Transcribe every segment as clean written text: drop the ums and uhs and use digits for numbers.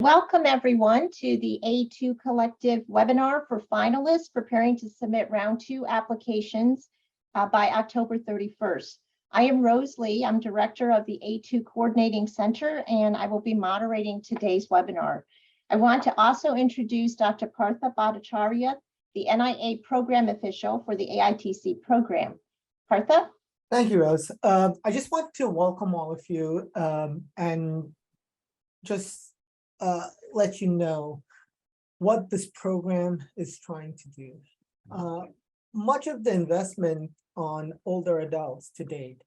Welcome everyone to the A2 Collective webinar for finalists preparing to submit round 2 applications by October 31st. I am Rose Lee. I'm director of the A2 Coordinating Center, and I will be moderating today's webinar. I want to also introduce Dr. Partha Bhattacharyya, the NIA program official for the AITC program. Partha? Thank you, Rose. I just want to welcome all of you and just let you know what this program is trying to do. Much of the investment on older adults to date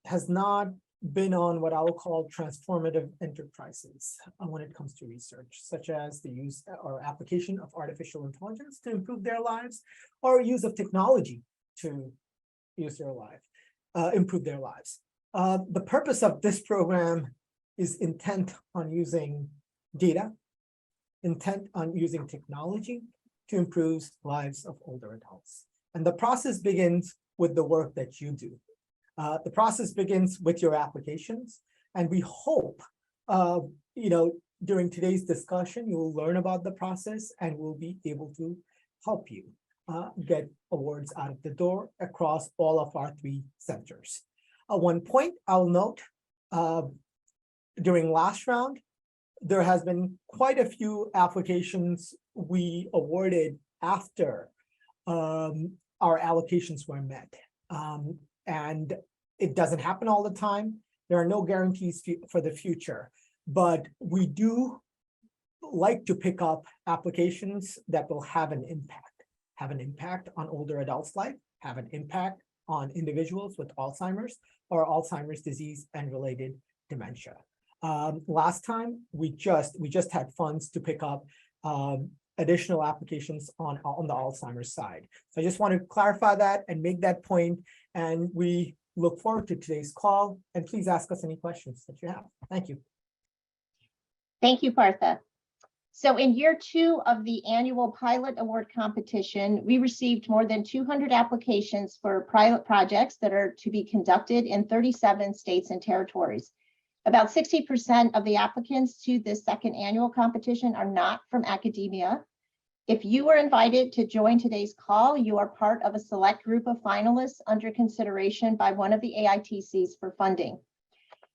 has not been on what I will call transformative enterprises when it comes to research, such as the use or application of artificial intelligence to improve their lives, or use of technology to use their life, improve their lives. The purpose of this program is intent on using data, intent on using technology to improve lives of older adults. And the process begins with the work that you do. The process begins with your applications, and we hope, during today's discussion, you will learn about the process and we'll be able to help you get awards out of the door across all of our 3 centers. One point I'll note, during last round, there has been quite a few applications we awarded after our allocations were met. And it doesn't happen all the time. There are no guarantees for the future, but we do like to pick up applications that will have an impact on older adults' life, have an impact on individuals with Alzheimer's or Alzheimer's disease and related dementia. Last time, we just had funds to pick up additional applications on the Alzheimer's side. So I just want to clarify that and make that point, and we look forward to today's call, and please ask us any questions that you have. Thank you. Thank you, Partha. So in year 2 of the annual pilot award competition, we received more than 200 applications for pilot projects that are to be conducted in 37 states and territories. About 60% of the applicants to this second annual competition are not from academia. If you were invited to join today's call, you are part of a select group of finalists under consideration by one of the AITCs for funding.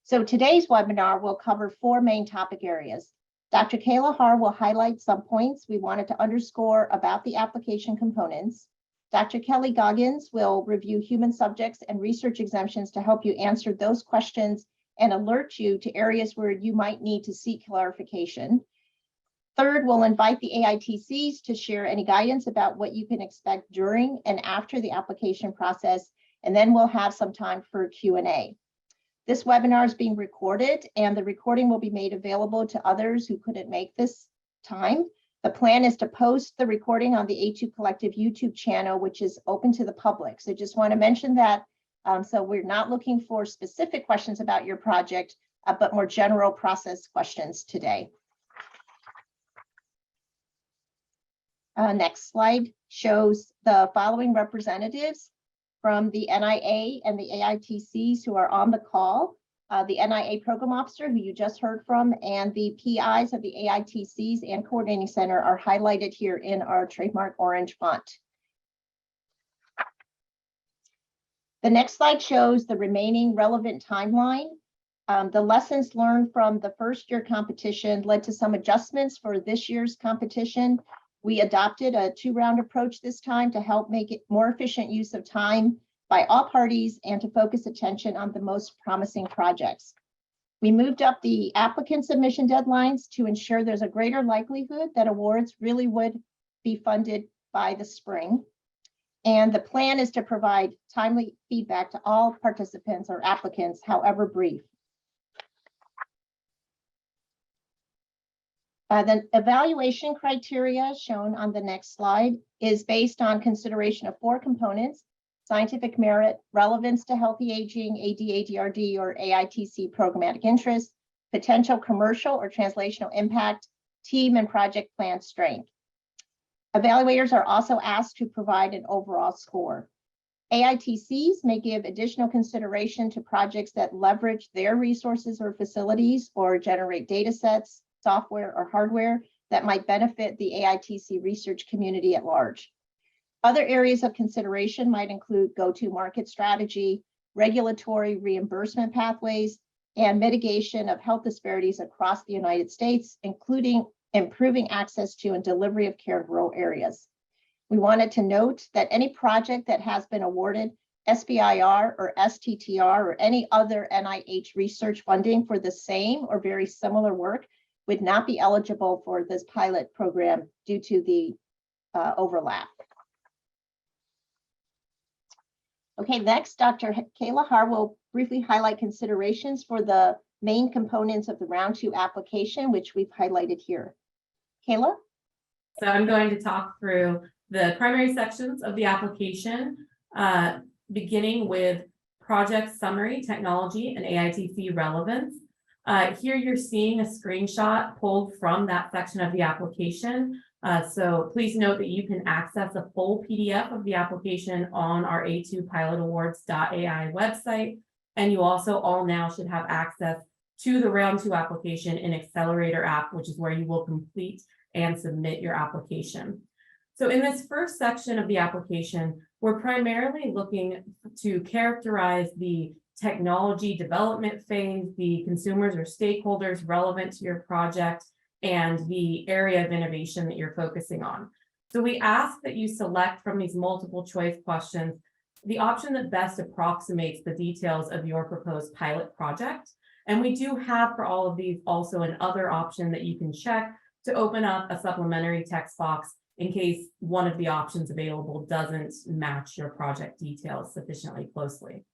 So today's webinar will cover 4 main topic areas. Dr. Kayla Harr will highlight some points we wanted to underscore about the application components. Dr. Kelli Goggans will review human subjects and research exemptions to help you answer those questions and alert you to areas where you might need to seek clarification. Third, we'll invite the AITCs to share any guidance about what you can expect during and after the application process, and then we'll have some time for Q&A. This webinar is being recorded, and the recording will be made available to others who couldn't make this time. The plan is to post the recording on the A2 Collective YouTube channel, which is open to the public. So just want to mention that. So we're not looking for specific questions about your project, but more general process questions today. Next slide shows the following representatives from the NIA and the AITCs who are on the call. The NIA program officer, who you just heard from, and the PIs of the AITCs and Coordinating Center are highlighted here in our trademark orange font. The next slide shows the remaining relevant timeline. The lessons learned from the first year competition led to some adjustments for this year's competition. We adopted a 2-round approach this time to help make it more efficient use of time by all parties and to focus attention on the most promising projects. We moved up the applicant submission deadlines to ensure there's a greater likelihood that awards really would be funded by the spring. And the plan is to provide timely feedback to all participants or applicants, however brief. The evaluation criteria shown on the next slide is based on consideration of 4 components: scientific merit, relevance to healthy aging, AD/ADRD or AITC programmatic interest, potential commercial or translational impact, team and project plan strength. Evaluators are also asked to provide an overall score. AITCs may give additional consideration to projects that leverage their resources or facilities or generate data sets, software, or hardware that might benefit the AITC research community at large. Other areas of consideration might include go-to-market strategy, regulatory reimbursement pathways, and mitigation of health disparities across the United States, including improving access to and delivery of care in rural areas. We wanted to note that any project that has been awarded SBIR or STTR or any other NIH research funding for the same or very similar work would not be eligible for this pilot program due to the overlap. Okay, next, Dr. Kayla Harr will briefly highlight considerations for the main components of the round 2 application, which we've highlighted here. Kayla? So I'm going to talk through the primary sections of the application, beginning with project summary, technology, and AITC relevance. Here you're seeing a screenshot pulled from that section of the application. So please note that you can access a full PDF of the application on our a2pilotawards.ai website. And you also all now should have access to the round 2 application in Accelerator app, which is where you will complete and submit your application. So in this first section of the application, we're primarily looking to characterize the technology development phase, the consumers or stakeholders relevant to your project, and the area of innovation that you're focusing on. So we ask that you select from these multiple choice questions the option that best approximates the details of your proposed pilot project. And we do have for all of these also an other option that you can check to open up a supplementary text box in case one of the options available doesn't match your project details sufficiently closely.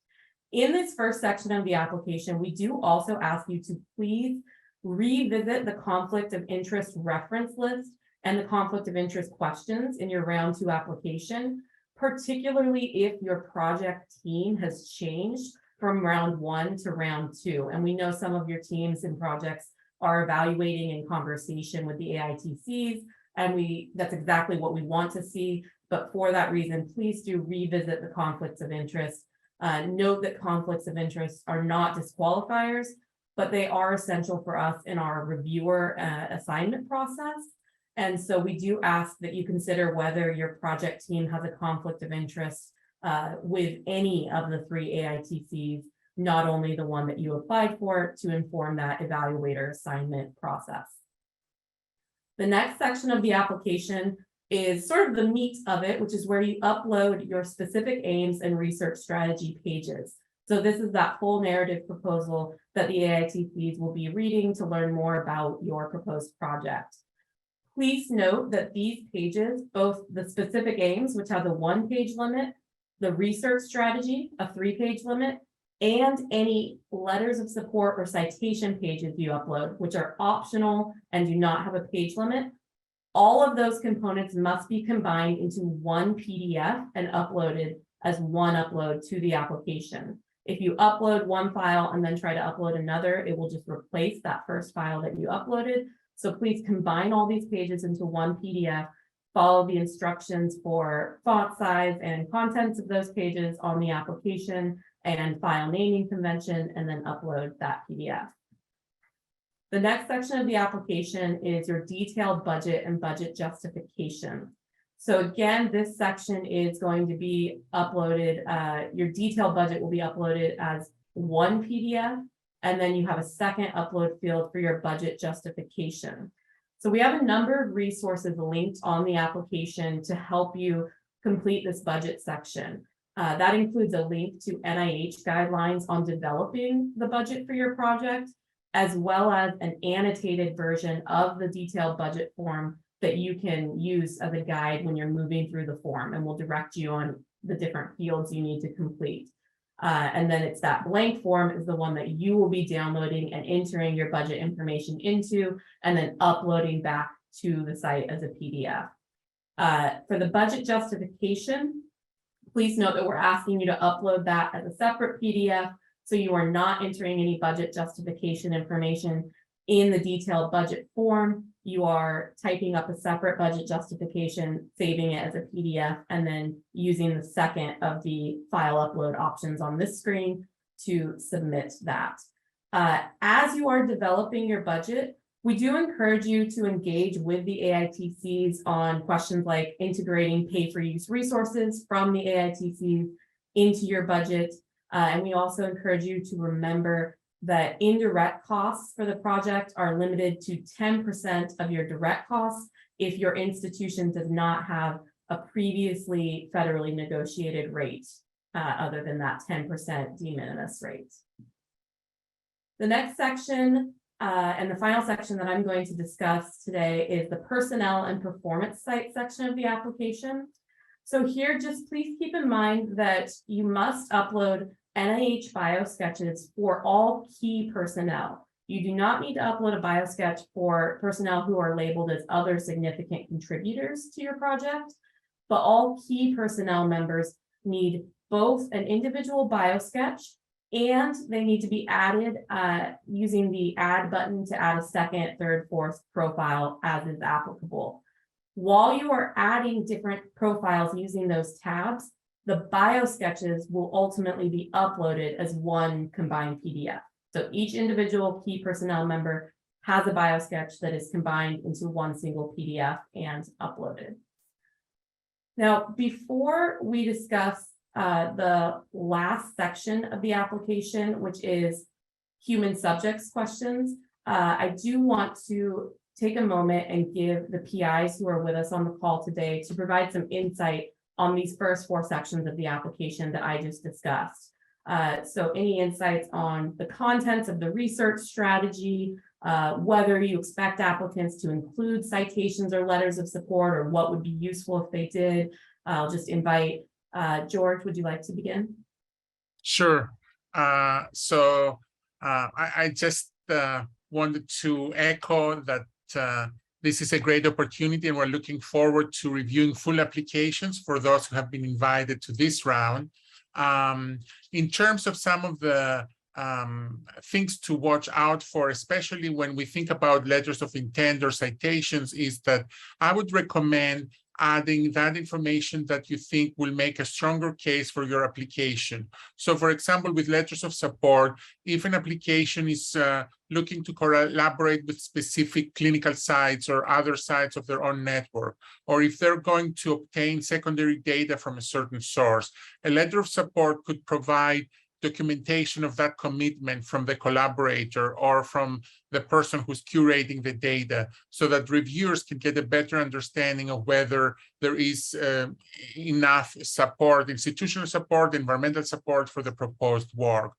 In this first section of the application, we do also ask you to please revisit the conflict of interest reference list and the conflict of interest questions in your round 2 application, particularly if your project team has changed from round 1 to round 2. And we know some of your teams and projects are evaluating in conversation with the AITCs, and that's exactly what we want to see. But for that reason, please do revisit the conflicts of interest. Note that conflicts of interest are not disqualifiers, but they are essential for us in our reviewer assignment process. And so we do ask that you consider whether your project team has a conflict of interest with any of the 3 AITCs, not only the one that you applied for, to inform that evaluator assignment process. The next section of the application is sort of the meat of it, which is where you upload your specific aims and research strategy pages. So this is that full narrative proposal that the AITCs will be reading to learn more about your proposed project. Please note that these pages, both the specific aims, which have a 1-page limit, the research strategy, a 3-page limit, and any letters of support or citation pages you upload, which are optional and do not have a page limit, all of those components must be combined into one PDF and uploaded as one upload to the application. If you upload one file and then try to upload another, it will just replace that first file that you uploaded. So please combine all these pages into one PDF, follow the instructions for font size and contents of those pages on the application and file naming convention, and then upload that PDF. The next section of the application is your detailed budget and budget justification. So again, this section is going to be uploaded, your detailed budget will be uploaded as one PDF, and then you have a second upload field for your budget justification. So we have a number of resources linked on the application to help you complete this budget section. That includes a link to NIH guidelines on developing the budget for your project, as well as an annotated version of the detailed budget form that you can use as a guide when you're moving through the form, and will direct you on the different fields you need to complete. And then it's that blank form is the one that you will be downloading and entering your budget information into, and then uploading back to the site as a PDF. For the budget justification, please note that we're asking you to upload that as a separate PDF, so you are not entering any budget justification information in the detailed budget form. you are typing up a separate budget justification, saving it as a PDF, and then using the second of the file upload options on this screen to submit that. As you are developing your budget, we do encourage you to engage with the AITCs on questions like integrating pay-for-use resources from the AITCs into your budget. And we also encourage you to remember that indirect costs for the project are limited to 10% of your direct costs if your institution does not have a previously federally negotiated rate, other than that 10% de minimis rate. The next section and the final section that I'm going to discuss today is the personnel and performance site section of the application. So here, just please keep in mind that you must upload NIH biosketches for all key personnel. You do not need to upload a biosketch for personnel who are labeled as other significant contributors to your project, but all key personnel members need both an individual biosketch and they need to be added using the add button to add a second, third, fourth profile as is applicable. While you are adding different profiles using those tabs, the biosketches will ultimately be uploaded as one combined PDF. So each individual key personnel member has a biosketch that is combined into one single PDF and uploaded. Now, before we discuss the last section of the application, which is human subjects questions, I do want to take a moment and give the PIs who are with us on the call today to provide some insight on these first 4 sections of the application that I just discussed. So any insights on the contents of the research strategy, whether you expect applicants to include citations or letters of support, or what would be useful if they did. I'll just invite George, would you like to begin? Sure. I just wanted to echo that this is a great opportunity, and we're looking forward to reviewing full applications for those who have been invited to this round. In terms of some of the things to watch out for, especially when we think about letters of intent or citations, is that I would recommend adding that information that you think will make a stronger case for your application. So for example, with letters of support, if an application is looking to collaborate with specific clinical sites or other sites of their own network, or if they're going to obtain secondary data from a certain source, a letter of support could provide documentation of that commitment from the collaborator or from the person who's curating the data, so that reviewers can get a better understanding of whether there is enough support, institutional support, environmental support for the proposed work.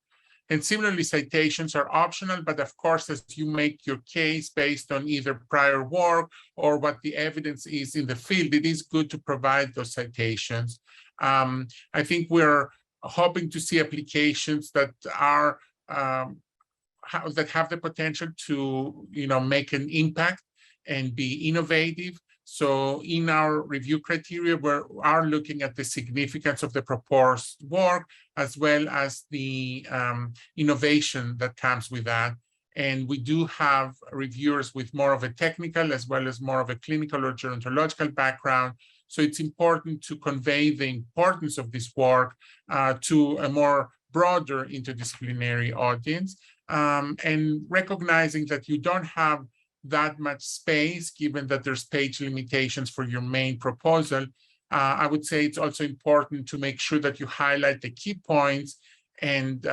And similarly, citations are optional, but of course, as you make your case based on either prior work or what the evidence is in the field, it is good to provide those citations. I think we're hoping to see applications that are that have the potential to make an impact and be innovative. So in our review criteria, we are looking at the significance of the proposed work as well as the innovation that comes with that. And we do have reviewers with more of a technical as well as more of a clinical or gerontological background. So it's important to convey the importance of this work to a more broader interdisciplinary audience, and recognizing that you don't have that much space, given that there's page limitations for your main proposal. I would say it's also important to make sure that you highlight the key points and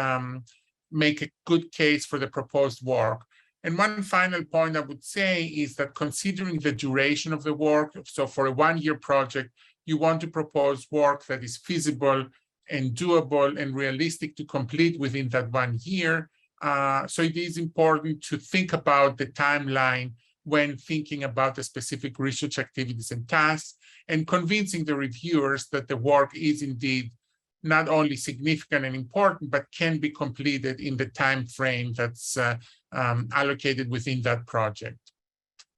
make a good case for the proposed work. And one final point I would say is that considering the duration of the work, so for a one-year project, you want to propose work that is feasible and doable and realistic to complete within that 1 year. So it is important to think about the timeline when thinking about the specific research activities and tasks, and convincing the reviewers that the work is indeed not only significant and important, but can be completed in the time frame that's allocated within that project.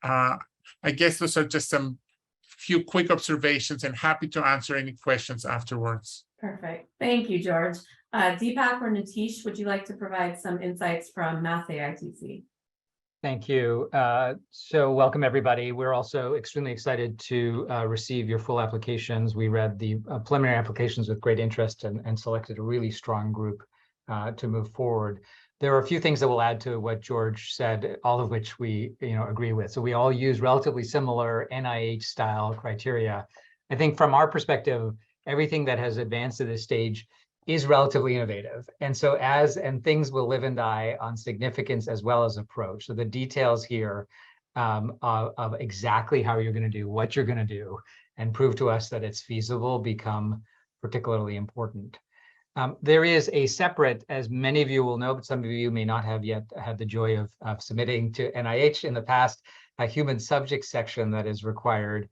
I guess those are just some few quick observations, and happy to answer any questions afterwards. Perfect. Thank you, George. Deepak or Nitish, would you like to provide some insights from Math AITC? Thank you. So welcome, everybody. We're also extremely excited to receive your full applications. We read the preliminary applications with great interest and selected a really strong group to move forward. There are a few things that we'll add to what George said, all of which we agree with. So we all use relatively similar NIH-style criteria. I think from our perspective, everything that has advanced to this stage is relatively innovative. And so things will live and die on significance as well as approach. So the details here of exactly how you're going to do what you're going to do and prove to us that it's feasible become particularly important. There is a separate, as many of you will know, but some of you may not have yet had the joy of submitting to NIH in the past, a human subject section that is required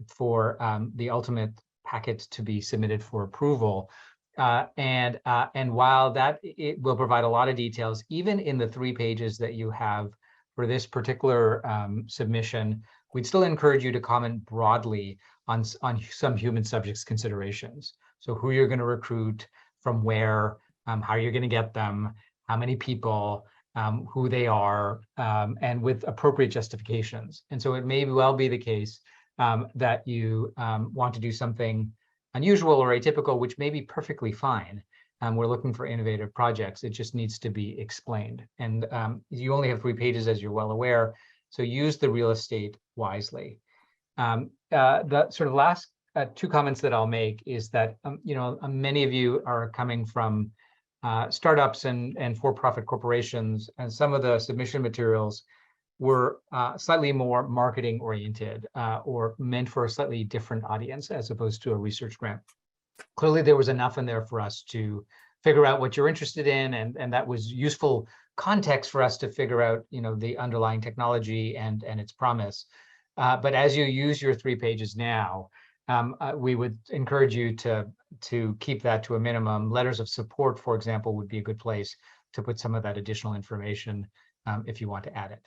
for the ultimate packet to be submitted for approval. And while it will provide a lot of details, even in the 3 pages that you have for this particular submission, we'd still encourage you to comment broadly on some human subjects considerations. So who you're going to recruit, from where, how you're going to get them, how many people, who they are, and with appropriate justifications. And so it may well be the case that you want to do something unusual or atypical, which may be perfectly fine. We're looking for innovative projects. It just needs to be explained. And you only have 3 pages, as you're well aware, so use the real estate wisely. The sort of last 2 comments that I'll make is that, many of you are coming from startups and for-profit corporations, and some of the submission materials were slightly more marketing oriented or meant for a slightly different audience as opposed to a research grant. Clearly, there was enough in there for us to figure out what you're interested in, and that was useful context for us to figure out, the underlying technology and its promise. But as you use your 3 pages now, we would encourage you to keep that to a minimum. Letters of support, for example, would be a good place to put some of that additional information if you want to add it.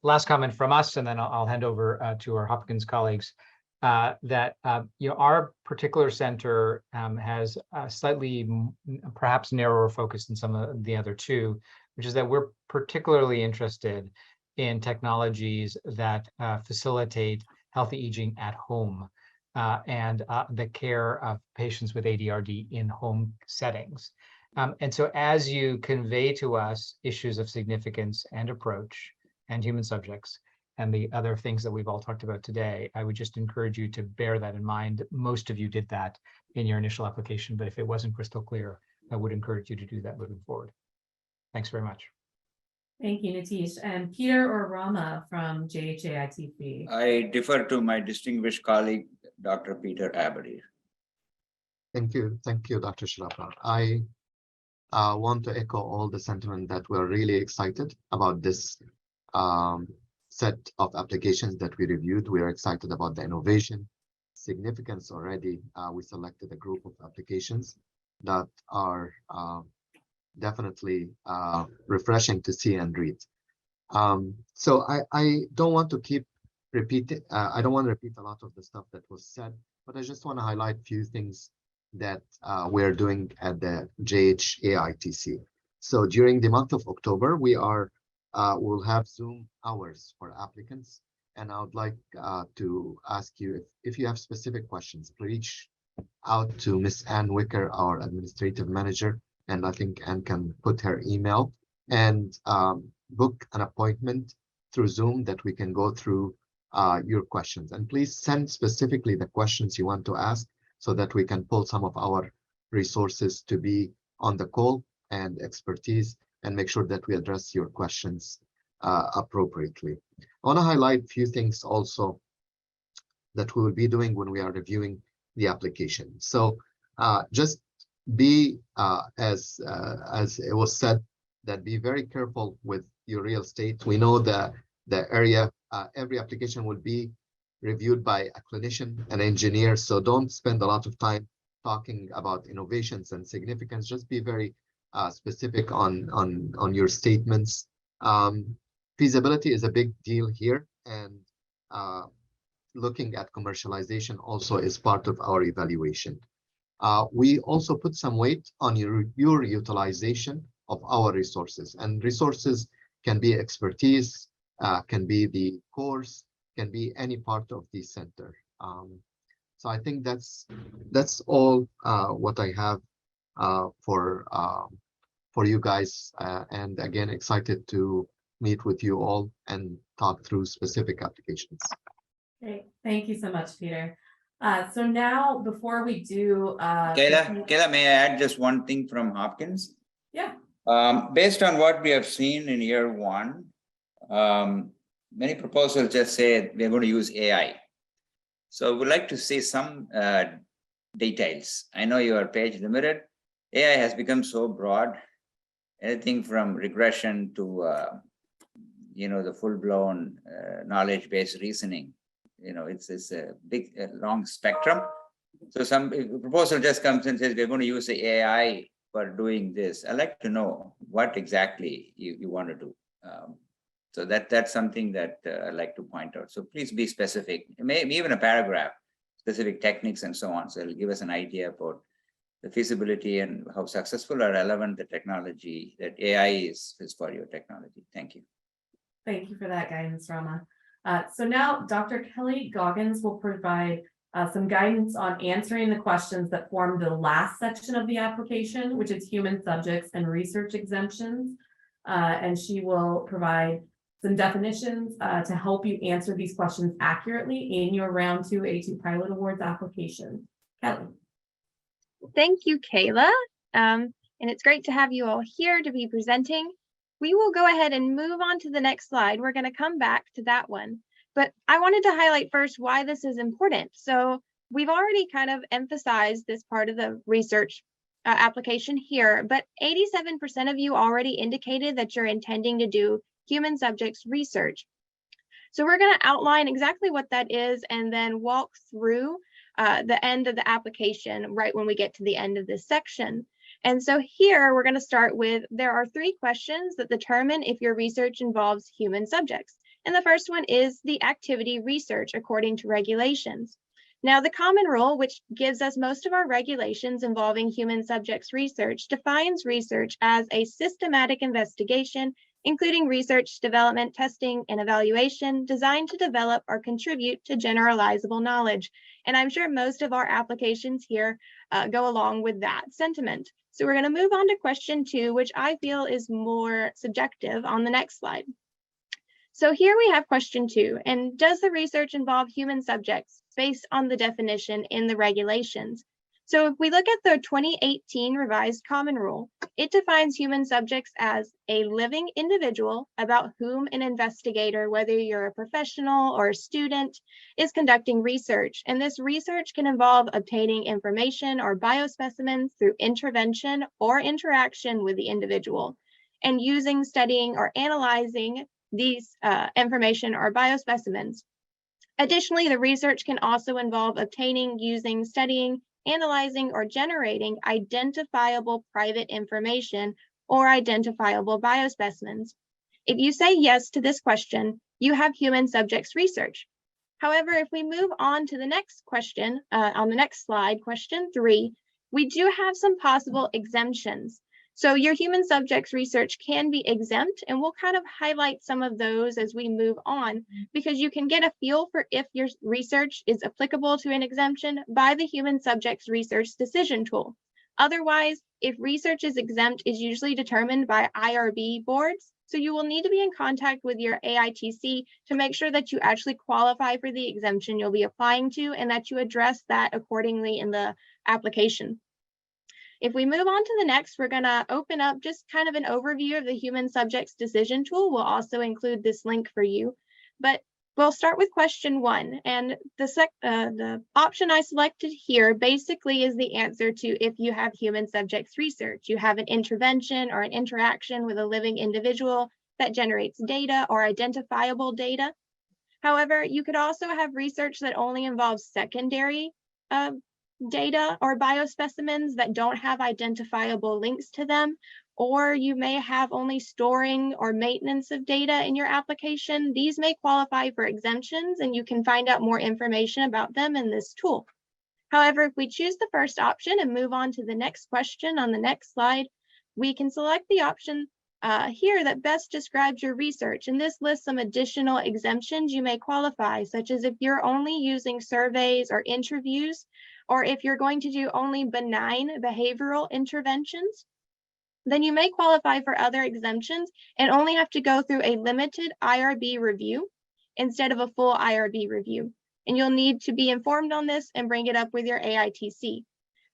Last comment from us, and then I'll hand over to our Hopkins colleagues, that our particular center has a slightly perhaps narrower focus than some of the other 2, which is that we're particularly interested in technologies that facilitate healthy aging at home and the care of patients with ADRD in home settings. And so as you convey to us issues of significance and approach and human subjects and the other things that we've all talked about today, I would just encourage you to bear that in mind. Most of you did that in your initial application, but if it wasn't crystal clear, I would encourage you to do that moving forward. Thanks very much. Thank you, Nitish. And Peter or Rama from JHAITC. I defer to my distinguished colleague, Dr. Peter Abadi. Thank you, Dr. Sharafar. I want to echo all the sentiment that we're really excited about this set of applications that we reviewed. We are excited about the innovation significance already. We selected a group of applications that are definitely refreshing to see and read. So I don't want to keep repeating. I don't want to repeat a lot of the stuff that was said, but I just want to highlight a few things that we're doing at the AITC. So during the month of October, we'll have Zoom hours for applicants. And I would like to ask you if you have specific questions, please reach out to Ms. Ann Wicker, our administrative manager, and I think Ann can put her email, and book an appointment through Zoom that we can go through your questions. And please send specifically the questions you want to ask so that we can pull some of our resources to be on the call and expertise and make sure that we address your questions appropriately. I want to highlight a few things also that we will be doing when we are reviewing the application. So just be, as it was said, that be very careful with your real estate. We know that the area, every application will be reviewed by a clinician, an engineer, so don't spend a lot of time talking about innovations and significance. Just be very specific on your statements. Feasibility is a big deal here, and looking at commercialization also is part of our evaluation. We also put some weight on your utilization of our resources, and resources can be expertise, can be the course, can be any part of the center. So I think that's all what I have for you guys, and again, excited to meet with you all and talk through specific applications. Great, thank you so much, Peter. So now, before we do, Kayla, may I add just one thing from Hopkins? Yeah. Based on what we have seen in year one, many proposals just say we're going to use AI. So we'd like to see some details. I know you are page limited. AI has become so broad, anything from regression to the full-blown knowledge-based reasoning. It's a big, long spectrum. So some proposal just comes and says we're going to use the AI for doing this. I'd like to know what exactly you want to do. So that's something that I'd like to point out. So please be specific, maybe even a paragraph, specific techniques and so on. So it'll give us an idea about the feasibility and how successful or relevant the technology that AI is for your technology. Thank you. Thank you for that guidance, Rama. So now Dr. Kelli Goggans will provide some guidance on answering the questions that form the last section of the application, which is human subjects and research exemptions. And she will provide some definitions to help you answer these questions accurately in your round 2 A2 Pilot Awards application. Kelli. Thank you, Kayla. And it's great to have you all here to be presenting. We will go ahead and move on to the next slide. We're going to come back to that one. But I wanted to highlight first why this is important. So we've already kind of emphasized this part of the research application here, but 87% of you already indicated that you're intending to do human subjects research. So we're going to outline exactly what that is and then walk through the end of the application right when we get to the end of this section. And so here we're going to start with, there are 3 questions that determine if your research involves human subjects. And the first one is the activity research according to regulations. Now, the common rule, which gives us most of our regulations involving human subjects research, defines research as a systematic investigation, including research, development, testing, and evaluation designed to develop or contribute to generalizable knowledge. And I'm sure most of our applications here go along with that sentiment. So we're going to move on to question 2, which I feel is more subjective on the next slide. So here we have question 2, and does the research involve human subjects based on the definition in the regulations? So if we look at the 2018 revised common rule, it defines human subjects as a living individual about whom an investigator, whether you're a professional or a student, is conducting research. And this research can involve obtaining information or biospecimens through intervention or interaction with the individual, and using, studying, or analyzing these information or biospecimens. Additionally, the research can also involve obtaining, using, studying, analyzing, or generating identifiable private information or identifiable biospecimens. If you say yes to this question, you have human subjects research. However, if we move on to the next question, on the next slide, question 3, we do have some possible exemptions. So your human subjects research can be exempt, and we'll kind of highlight some of those as we move on, because you can get a feel for if your research is applicable to an exemption by the human subjects research decision tool. Otherwise, if research is exempt, is usually determined by IRB boards. So you will need to be in contact with your AITC to make sure that you actually qualify for the exemption you'll be applying to, and that you address that accordingly in the application. If we move on to the next, we're going to open up just kind of an overview of the human subjects decision tool. We'll also include this link for you, but we'll start with question 1. And the option I selected here basically is the answer to if you have human subjects research. You have an intervention or an interaction with a living individual that generates data or identifiable data. However, you could also have research that only involves secondary data or biospecimens that don't have identifiable links to them, or you may have only storing or maintenance of data in your application. These may qualify for exemptions, and you can find out more information about them in this tool. However, if we choose the first option and move on to the next question on the next slide, we can select the option here that best describes your research. And this lists some additional exemptions you may qualify, such as if you're only using surveys or interviews, or if you're going to do only benign behavioral interventions, then you may qualify for other exemptions and only have to go through a limited IRB review instead of a full IRB review. And you'll need to be informed on this and bring it up with your AITC.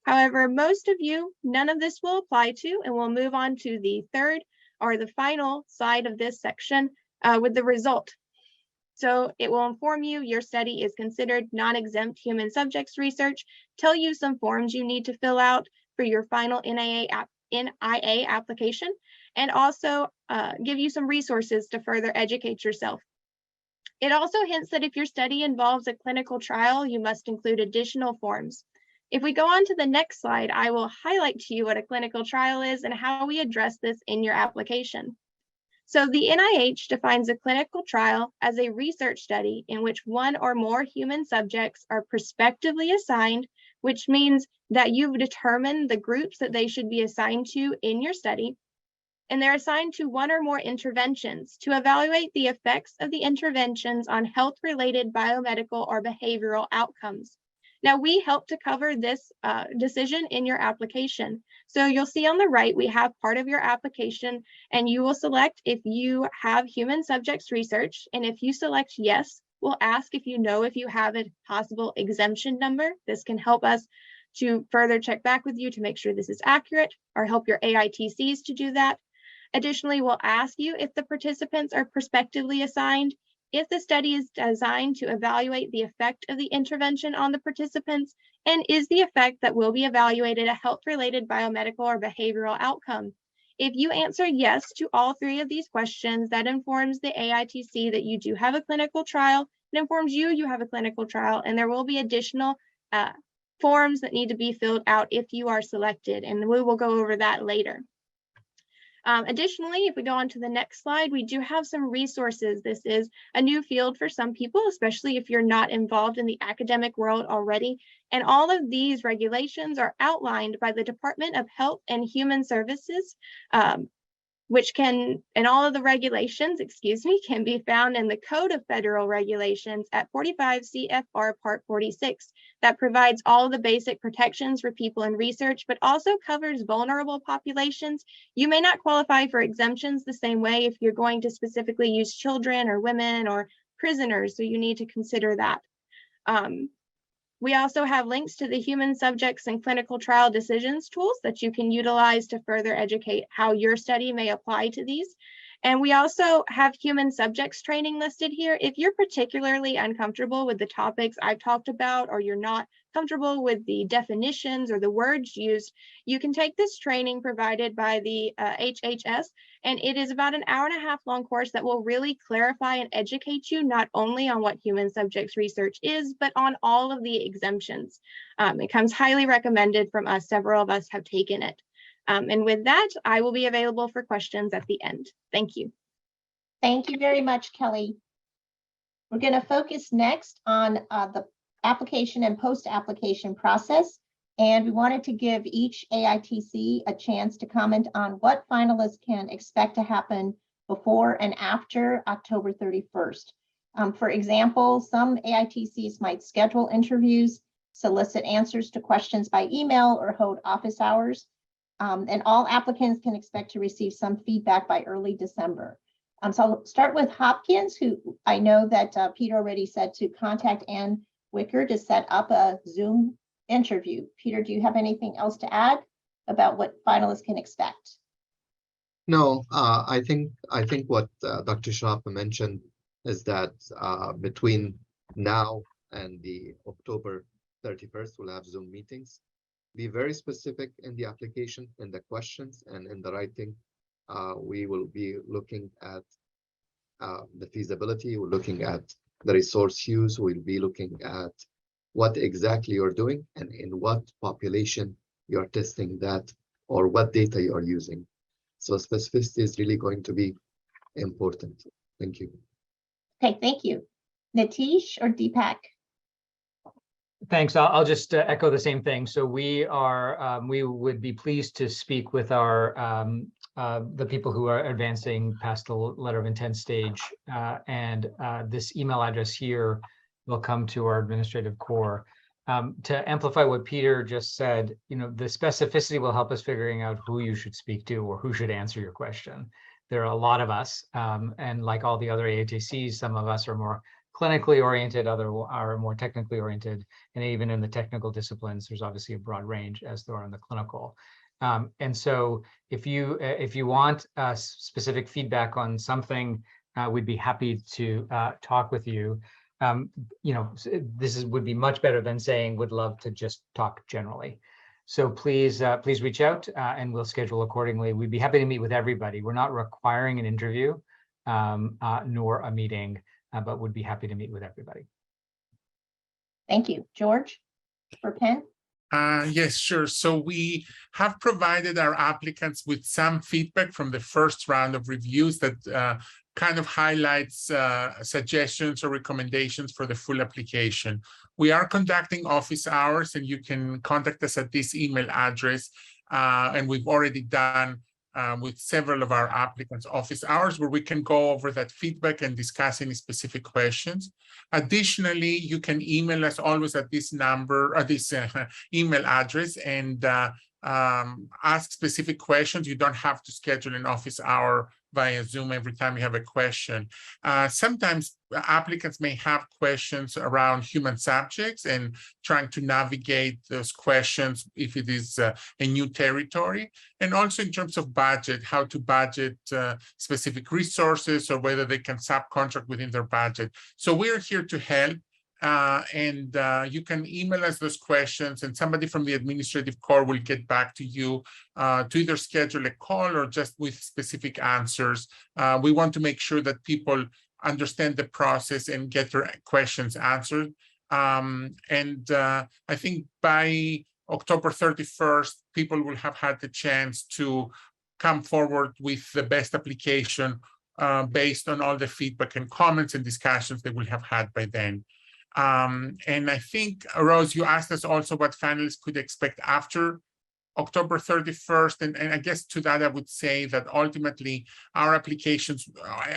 However, most of you, none of this will apply to, and we'll move on to the third or the final slide of this section with the result. So it will inform you your study is considered non-exempt human subjects research, tell you some forms you need to fill out for your final NIA application, and also give you some resources to further educate yourself. It also hints that if your study involves a clinical trial, you must include additional forms. If we go on to the next slide, I will highlight to you what a clinical trial is and how we address this in your application. So the NIH defines a clinical trial as a research study in which one or more human subjects are prospectively assigned, which means that you've determined the groups that they should be assigned to in your study, and they're assigned to one or more interventions to evaluate the effects of the interventions on health-related biomedical or behavioral outcomes. Now, we help to cover this decision in your application. So you'll see on the right, we have part of your application, and you will select if you have human subjects research. And if you select yes, we'll ask if you know if you have a possible exemption number. This can help us to further check back with you to make sure this is accurate, or help your AITCs to do that. Additionally, we'll ask you if the participants are prospectively assigned, if the study is designed to evaluate the effect of the intervention on the participants, and is the effect that will be evaluated a health-related biomedical or behavioral outcome. If you answer yes to all three of these questions, that informs the AITC that you do have a clinical trial. It informs you have a clinical trial, and there will be additional forms that need to be filled out if you are selected, and we will go over that later. Additionally, if we go on to the next slide, we do have some resources. This is a new field for some people, especially if you're not involved in the academic world already. And all of these regulations are outlined by the Department of Health and Human Services, and all of the regulations, can be found in the Code of Federal Regulations at 45 CFR Part 46 that provides all of the basic protections for people in research, but also covers vulnerable populations. You may not qualify for exemptions the same way if you're going to specifically use children or women or prisoners, so you need to consider that. We also have links to the human subjects and clinical trial decisions tools that you can utilize to further educate how your study may apply to these. And we also have human subjects training listed here. If you're particularly uncomfortable with the topics I've talked about, or you're not comfortable with the definitions or the words used, you can take this training provided by the HHS, and it is about an hour-and-a-half long course that will really clarify and educate you not only on what human subjects research is, but on all of the exemptions. It comes highly recommended from us. Several of us have taken it. And with that, I will be available for questions at the end. Thank you. Thank you very much, Kelly. We're going to focus next on the application and post-application process. And we wanted to give each AITC a chance to comment on what finalists can expect to happen before and after October 31st. For example, some AITCs might schedule interviews, solicit answers to questions by email, or hold office hours. And all applicants can expect to receive some feedback by early December. So I'll start with Hopkins, who I know that Peter already said to contact Ann Wicker to set up a Zoom interview. Peter, do you have anything else to add about what finalists can expect? No, I think what Dr. Sharp mentioned is that between now and the October 31st, we'll have Zoom meetings. Be very specific in the application, in the questions, and in the writing. We will be looking at the feasibility. We're looking at the resource use. We'll be looking at what exactly you're doing and in what population you're testing that, or what data you're using. So specificity is really going to be important. Thank you. Okay, thank you. Nitish or Deepak? Thanks. I'll just echo the same thing. So we would be pleased to speak with our the people who are advancing past the letter of intent stage. And this email address here will come to our administrative core. To amplify what Peter just said, the specificity will help us figuring out who you should speak to or who should answer your question. There are a lot of us, and like all the other AITCs, some of us are more clinically oriented, others are more technically oriented, and even in the technical disciplines, there's obviously a broad range as there are in the clinical. And so if you want specific feedback on something, we'd be happy to talk with you. This would be much better than saying would love to just talk generally. So please reach out and we'll schedule accordingly. We'd be happy to meet with everybody. We're not requiring an interview nor a meeting, but would be happy to meet with everybody. Thank you. George, for Penn? Yes, sure. So we have provided our applicants with some feedback from the first round of reviews that kind of highlights suggestions or recommendations for the full application. We are conducting office hours, and you can contact us at this email address. And we've already done with several of our applicants office hours where we can go over that feedback and discuss any specific questions. Additionally, you can email us always at this number or this email address and ask specific questions. You don't have to schedule an office hour via Zoom every time you have a question. Sometimes applicants may have questions around human subjects and trying to navigate those questions if it is a new territory. And also in terms of budget, how to budget specific resources or whether they can subcontract within their budget. So we're here to help. And you can email us those questions and somebody from the administrative core will get back to you to either schedule a call or just with specific answers. We want to make sure that people understand the process and get their questions answered. I think by October 31st, people will have had the chance to come forward with the best application based on all the feedback and comments and discussions they will have had by then. And I think, Rose, you asked us also what finalists could expect after October 31st. And I guess to that, I would say that ultimately our applications,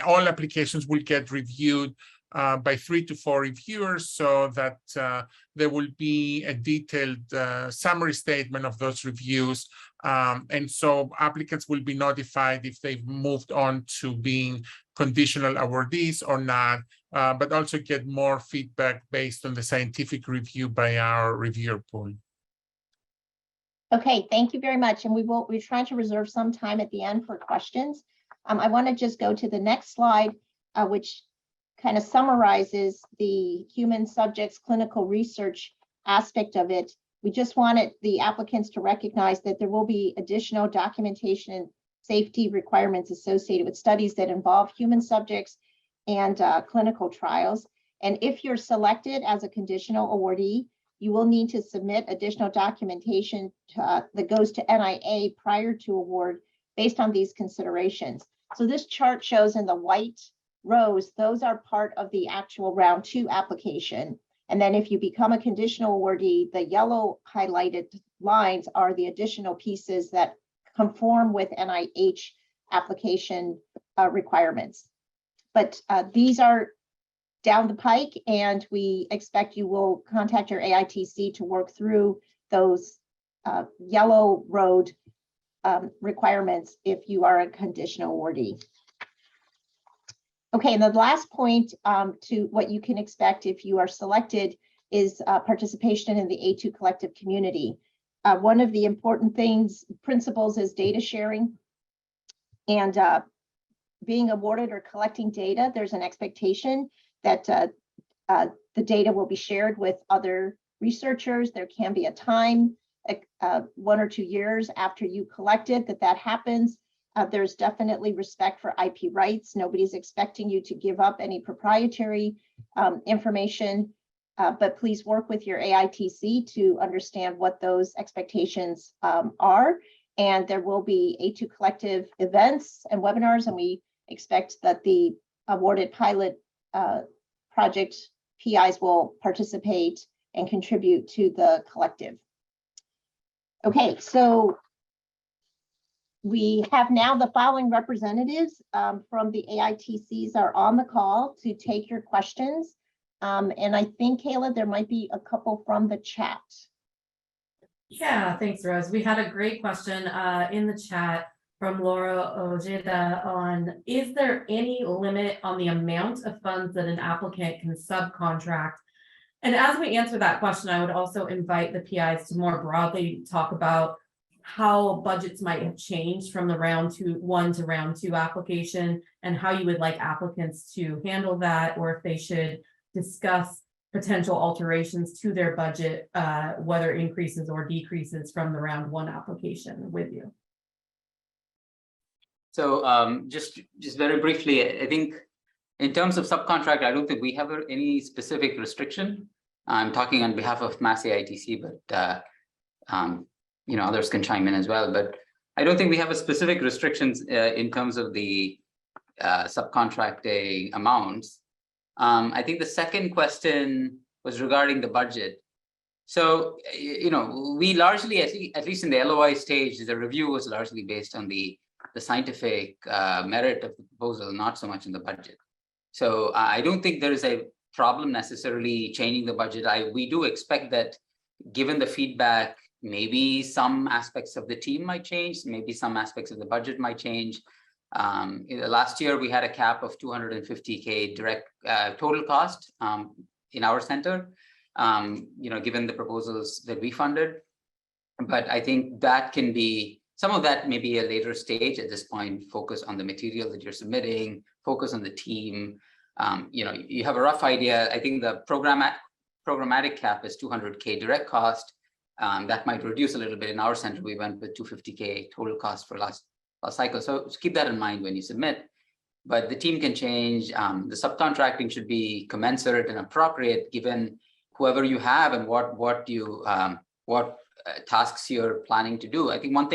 all applications will get reviewed by 3 to 4 reviewers so that there will be a detailed summary statement of those reviews. And so applicants will be notified if they've moved on to being conditional awardees or not, but also get more feedback based on the scientific review by our reviewer pool. Okay, thank you very much. And we're trying to reserve some time at the end for questions. I want to just go to the next slide, which kind of summarizes the human subjects clinical research aspect of it. We just wanted the applicants to recognize that there will be additional documentation and safety requirements associated with studies that involve human subjects and clinical trials. And if you're selected as a conditional awardee, you will need to submit additional documentation that goes to NIA prior to award based on these considerations. So this chart shows in the white rows, those are part of the actual round 2 application. And then if you become a conditional awardee, the yellow highlighted lines are the additional pieces that conform with NIH application requirements. But these are down the pike, and we expect you will contact your AITC to work through those yellow road requirements if you are a conditional awardee. Okay, and the last point to what you can expect if you are selected is participation in the A2 collective community. One of the important principles is data sharing, and being awarded or collecting data, there's an expectation that the data will be shared with other researchers. There can be a time, 1 or 2 years after you collect it, that happens. There's definitely respect for IP rights. Nobody's expecting you to give up any proprietary information, but please work with your AITC to understand what those expectations are. And there will be A2 collective events and webinars, and we expect that the awarded pilot project PIs will participate and contribute to the collective. Okay, so We have now the following representatives from the AITCs are on the call to take your questions. And I think, Kayla, there might be a couple from the chat. Yeah, thanks, Rose. We had a great question in the chat from Laura Ojeda on, is there any limit on the amount of funds that an applicant can subcontract? And as we answer that question, I would also invite the PIs to more broadly talk about how budgets might have changed from the round 1 to round 2 application, and how you would like applicants to handle that, or if they should discuss potential alterations to their budget, whether increases or decreases from the round 1 application with you. So just very briefly, I think in terms of subcontract, I don't think we have any specific restriction. I'm talking on behalf of Mass AITC, but others can chime in as well. But I don't think we have a specific restrictions in terms of the subcontracting amounts. I think the second question was regarding the budget. So, we largely, at least in the LOI stage, the review was largely based on the scientific merit of the proposal, not so much in the budget. So I don't think there is a problem necessarily changing the budget. We do expect that, given the feedback, maybe some aspects of the team might change, maybe some aspects of the budget might change. Last year, we had a cap of $250K direct total cost in our center, given the proposals that we funded. But I think that can be, some of that may be a later stage. At this point, focus on the material that you're submitting, focus on the team. You have a rough idea. I think the programmatic cap is $200K direct cost. That might reduce a little bit. In our center, we went with $250K total cost for last cycle. So keep that in mind when you submit. But the team can change. The subcontracting should be commensurate and appropriate given whoever you have and what tasks you're planning to do. I think one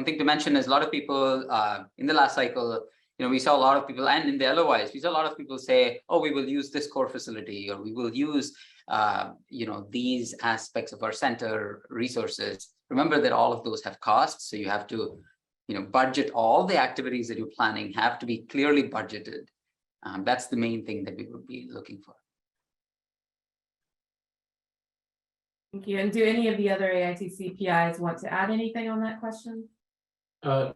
thing to mention is a lot of people in the last cycle, we saw a lot of people, and in the LOIs, we saw a lot of people say, oh, we will use this core facility, or we will use these aspects of our center resources. Remember that all of those have costs, so you have to budget. All the activities that you're planning have to be clearly budgeted. That's the main thing that we would be looking for. Thank you. And do any of the other AITC PIs want to add anything on that question?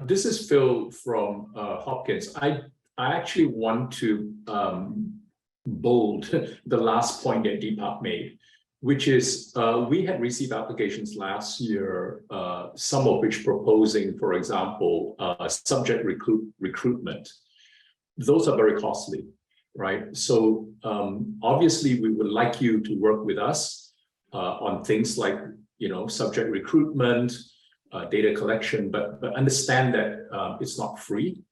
This is Phil from Hopkins. I actually want to bold the last point that Deepak made, which is we had received applications last year, some of which proposing, for example, subject recruitment. Those are very costly, right? So obviously we would like you to work with us on things like, subject recruitment, data collection, but understand that it's not free.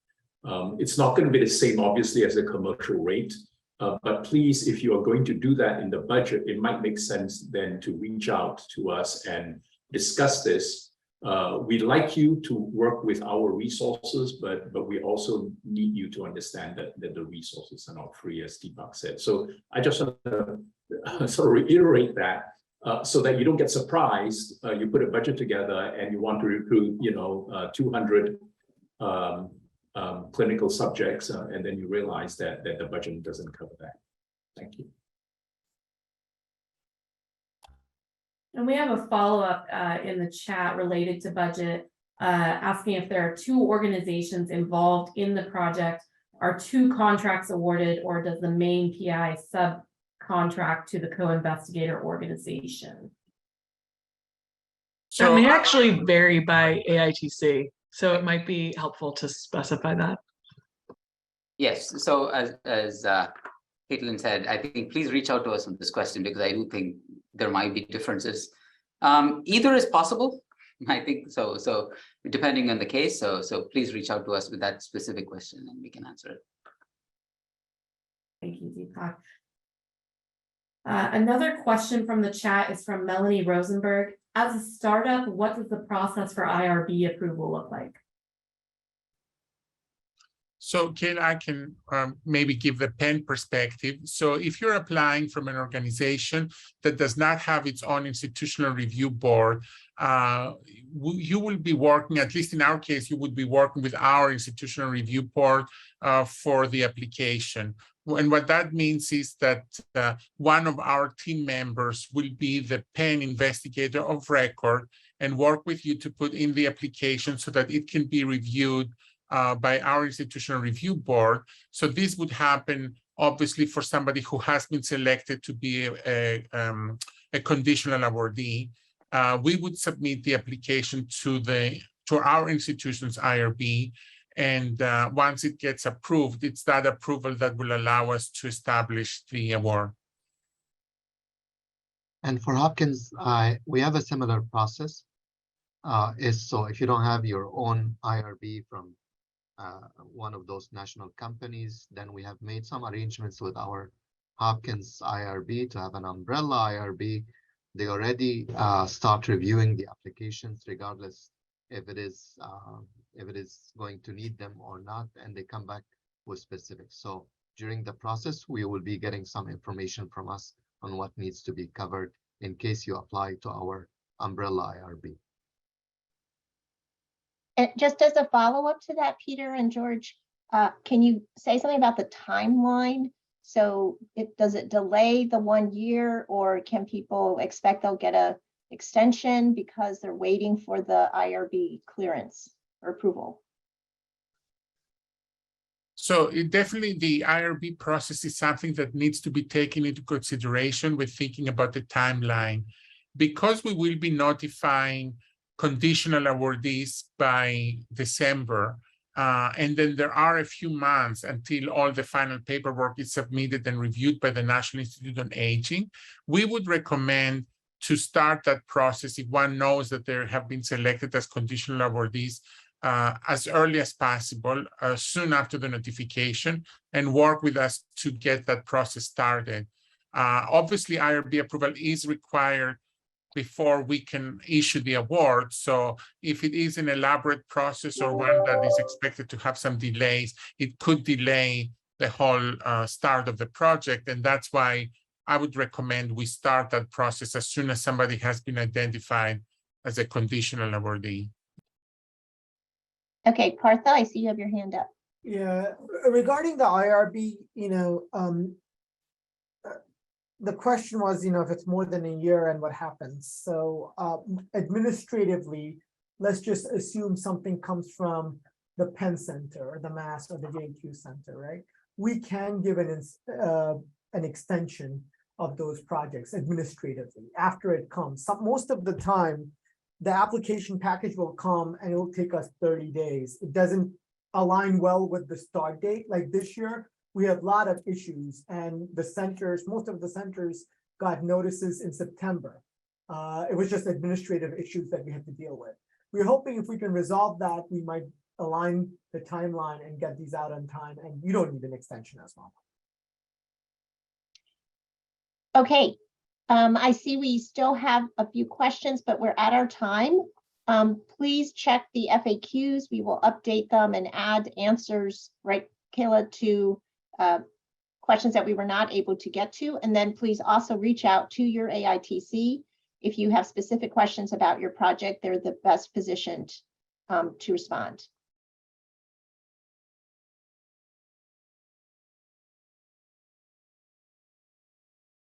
It's not going to be the same, obviously, as a commercial rate. But please, if you are going to do that in the budget, it might make sense then to reach out to us and discuss this. We'd like you to work with our resources, but we also need you to understand that the resources are not free, as Deepak said. So I just want to sort of reiterate that so that you don't get surprised. You put a budget together and you want to recruit, 200 clinical subjects, and then you realize that the budget doesn't cover that. Thank you. And we have a follow-up in the chat related to budget, asking if there are 2 organizations involved in the project, are 2 contracts awarded, or does the main PI subcontract to the co-investigator organization? That may actually vary by AITC, so it might be helpful to specify that. Yes, so as Caitlin said, I think please reach out to us on this question, because I do think there might be differences. Either is possible, I think so. So depending on the case, so please reach out to us with that specific question and we can answer it. Thank you, Deepak. Another question from the chat is from Melanie Rosenberg. As a startup, what does the process for IRB approval look like? So Kayla, I can maybe give the Penn perspective. So if you're applying from an organization that does not have its own institutional review board, you will be working, at least in our case, you would be working with our institutional review board for the application. And what that means is that one of our team members will be the Penn investigator of record and work with you to put in the application so that it can be reviewed by our institutional review board. So this would happen obviously for somebody who has been selected to be a conditional awardee. We would submit the application to our institution's IRB, and once it gets approved, it's that approval that will allow us to establish the award. And for Hopkins, we have a similar process. So if you don't have your own IRB from one of those national companies, then we have made some arrangements with our Hopkins IRB to have an umbrella IRB. They already start reviewing the applications regardless if it is going to need them or not, and they come back with specifics. So during the process, we will be getting some information from us on what needs to be covered in case you apply to our umbrella IRB. And just as a follow-up to that, Peter and George, can you say something about the timeline? So does it delay the 1 year, or can people expect they'll get a extension because they're waiting for the IRB clearance or approval? So definitely the IRB process is something that needs to be taken into consideration with thinking about the timeline. Because we will be notifying conditional awardees by December, and then there are a few months until all the final paperwork is submitted and reviewed by the National Institute on Aging, we would recommend to start that process if one knows that they have been selected as conditional awardees as early as possible, soon after the notification, and work with us to get that process started. Obviously, IRB approval is required before we can issue the award. So if it is an elaborate process or one that is expected to have some delays, it could delay the whole start of the project. And that's why I would recommend we start that process as soon as somebody has been identified as a conditional awardee. Okay, Partha, I see you have your hand up. Yeah, regarding the IRB, the question was, if it's more than a year and what happens. So administratively, let's just assume something comes from the Penn Center or the Mass or the JQ Center, right? We can give an extension of those projects administratively after it comes. Most of the time, the application package will come and it will take us 30 days. It doesn't align well with the start date. Like this year, we have a lot of issues, and the centers, most of the centers got notices in September. It was just administrative issues that we had to deal with. We're hoping if we can resolve that, we might align the timeline and get these out on time, and you don't need an extension as well. Okay, I see we still have a few questions, but we're at our time. Please check the FAQs. We will update them and add answers, right, Kayla, to questions that we were not able to get to. And then please also reach out to your AITC. If you have specific questions about your project, they're the best positioned to respond.